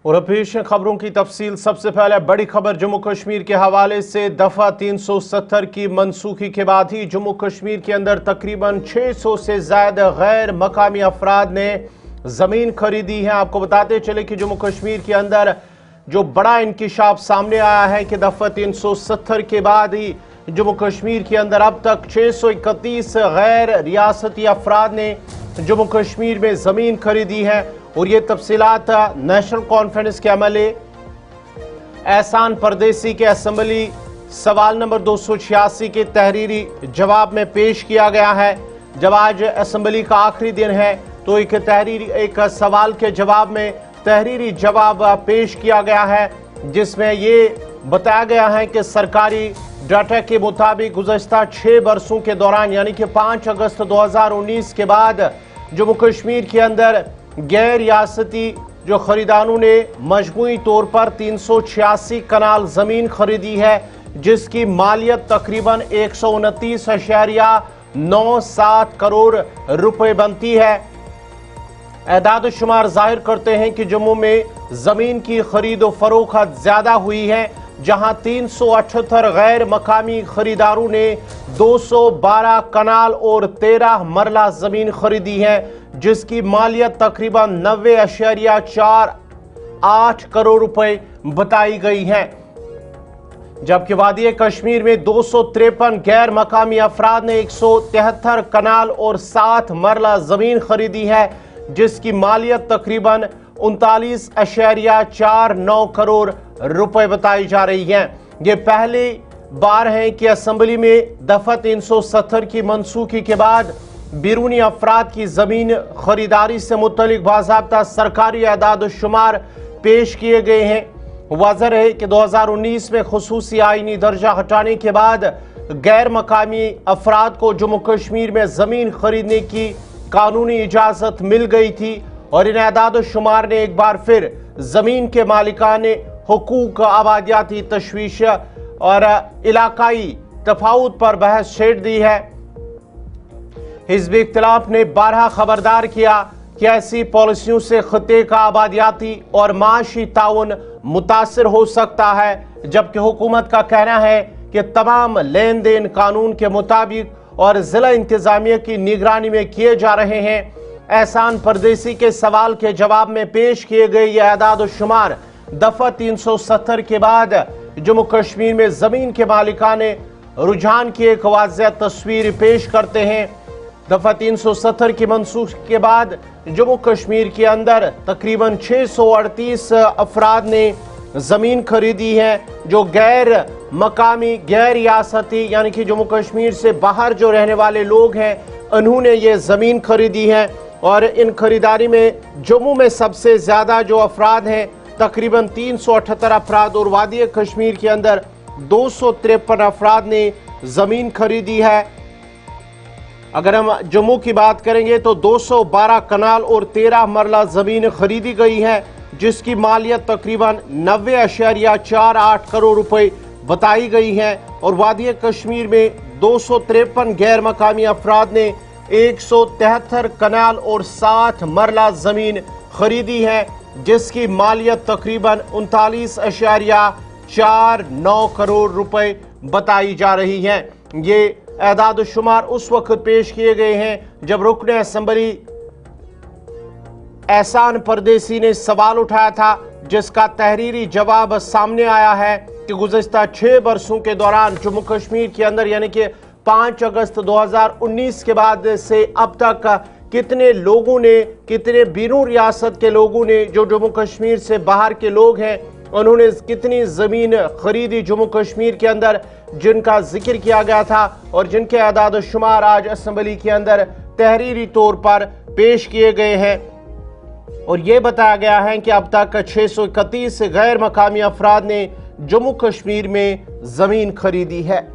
और पेश खबरों की तफसील। सबसे पहले बड़ी खबर जम्मू कश्मीर के हवाले से। दफा 370 की मनसूखी के बाद ही जम्मू कश्मीर के अंदर तकरीबन 600 से ज्यादा गैर मकामी अफराद ने जमीन खरीदी है। आपको बताते चले कि जम्मू कश्मीर के अंदर जो बड़ा इंकिशाफ सामने आया है कि दफा 370 के बाद ही जम्मू कश्मीर के अंदर अब तक 631 गैर रियासती अफराद ने जम्मू कश्मीर में जमीन खरीदी है। और ये तफसीलात नेशनल कॉन्फ्रेंस के एमएलए एहसान परदेसी के असेंबली सवाल नंबर 286 के तहरीरी जवाब में पेश किया गया है। जब आज असेंबली का आखिरी दिन है तो एक सवाल के जवाब में तहरीरी जवाब पेश किया गया है, जिसमें ये बताया गया है कि सरकारी डाटा के मुताबिक गुज़श्ता 6 बरसों के दौरान यानी कि 5 अगस्त 2019 के बाद जम्मू कश्मीर के अंदर गैर रियासती जो खरीदारों ने मजमूई तौर पर 386 कनाल ज़मीन खरीदी है, जिसकी मालियत तकरीबन 129.97 करोड़ रुपए बनती है। एदाद शुमार जाहिर करते हैं कि जम्मू में ज़मीन की खरीद व फरोख्त ज़्यादा हुई है, जहां 378 गैर मकामी खरीदारों ने 212 कनाल और 13 मरला ज़मीन खरीदी है, जिसकी मालियत तकरीबन 90.48 करोड़ रुपए बताई गई है। जबकि वादी कश्मीर में 253 गैर मकामी अफराद ने 173 कनाल और 7 मरला ज़मीन खरीदी है, जिसकी मालियत तकरीबन 39.49 करोड़ रुपए बताई जा रही है। ये पहली बार है कि असेंबली में दफा 370 की मनसूखी के बाद बैरूनी अफराद की जमीन खरीदारी से मुतल्लिक बाज़ाब्ता सरकारी एदाद शुमार पेश किए गए हैं। वाज़ह है कि 2019 में खुसूसी आईनी दर्जा हटाने के बाद गैर मकामी अफराद को जम्मू कश्मीर में जमीन खरीदने की कानूनी इजाज़त मिल गई थी और इन एदाद शुमार ने एक बार फिर जमीन के मालिकाने हुकूक, आबादियाती तशवीश और इलाकाई तफावत पर बहस छेड़ दी है। हिज़्ब इख्तिलाफ ने 12 खबरदार किया कि ऐसी पॉलिसियों से खत्ते का आबादियाती और माशी ताउन मुतासर हो सकता है, जबकि हुकूमत का कहना है कि तमाम लेन देन कानून के मुताबिक और जिला इंतजामिया की निगरानी में किए जा रहे हैं। एहसान परदेसी के सवाल के जवाब में पेश किए गए ये एदाद शुमार दफा 370 के बाद जम्मू कश्मीर में जमीन के मालिकाने रुझान की एक वाज़ेह तस्वीर पेश करते हैं। दफा 370 की मनसूखी के बाद जम्मू कश्मीर के अंदर तकरीबन 638 अफराद ने जमीन खरीदी है, जो गैर मकामी गैर रियासती यानी कि जम्मू कश्मीर से बाहर जो रहने वाले लोग हैं उन्होंने ये जमीन खरीदी है। और इन खरीदारी में जम्मू में सबसे ज्यादा जो अफराद हैं तकरीबन 378 अफराद और वादी कश्मीर के अंदर 253 अफराद ने जमीन खरीदी है। अगर हम जम्मू की बात करेंगे तो 212 कनाल और 13 मरला जमीन खरीदी गई है, जिसकी मालियत तकरीबन 90.48 करोड़ रुपए बताई गई है। और वादी कश्मीर में 253 गैर मकामी अफराद ने 173 कनाल और 7 मरला जमीन खरीदी है, जिसकी मालियत तकरीबन 39.49 करोड़ रुपए बताई जा रही है। ये एदाद शुमार उस वक्त पेश किए गए हैं जब रुकन असेंबली एहसान परदेसी ने सवाल उठाया था, जिसका तहरीरी जवाब सामने आया है कि गुज़श्ता 6 बरसों के दौरान जम्मू कश्मीर के अंदर यानी कि 5 अगस्त 2019 के बाद से अब तक कितने लोगों ने, कितने बैरून रियासत के लोगों ने, जो जम्मू कश्मीर से बाहर के लोग हैं, उन्होंने कितनी ज़मीन खरीदी जम्मू कश्मीर के अंदर, जिनका जिक्र किया गया था और जिनके आदाद शुमार आज असेंबली के अंदर तहरीरी तौर पर पेश किए गए हैं। और ये बताया गया है कि अब तक 631 गैर मकामी अफराद ने जम्मू कश्मीर में ज़मीन खरीदी है।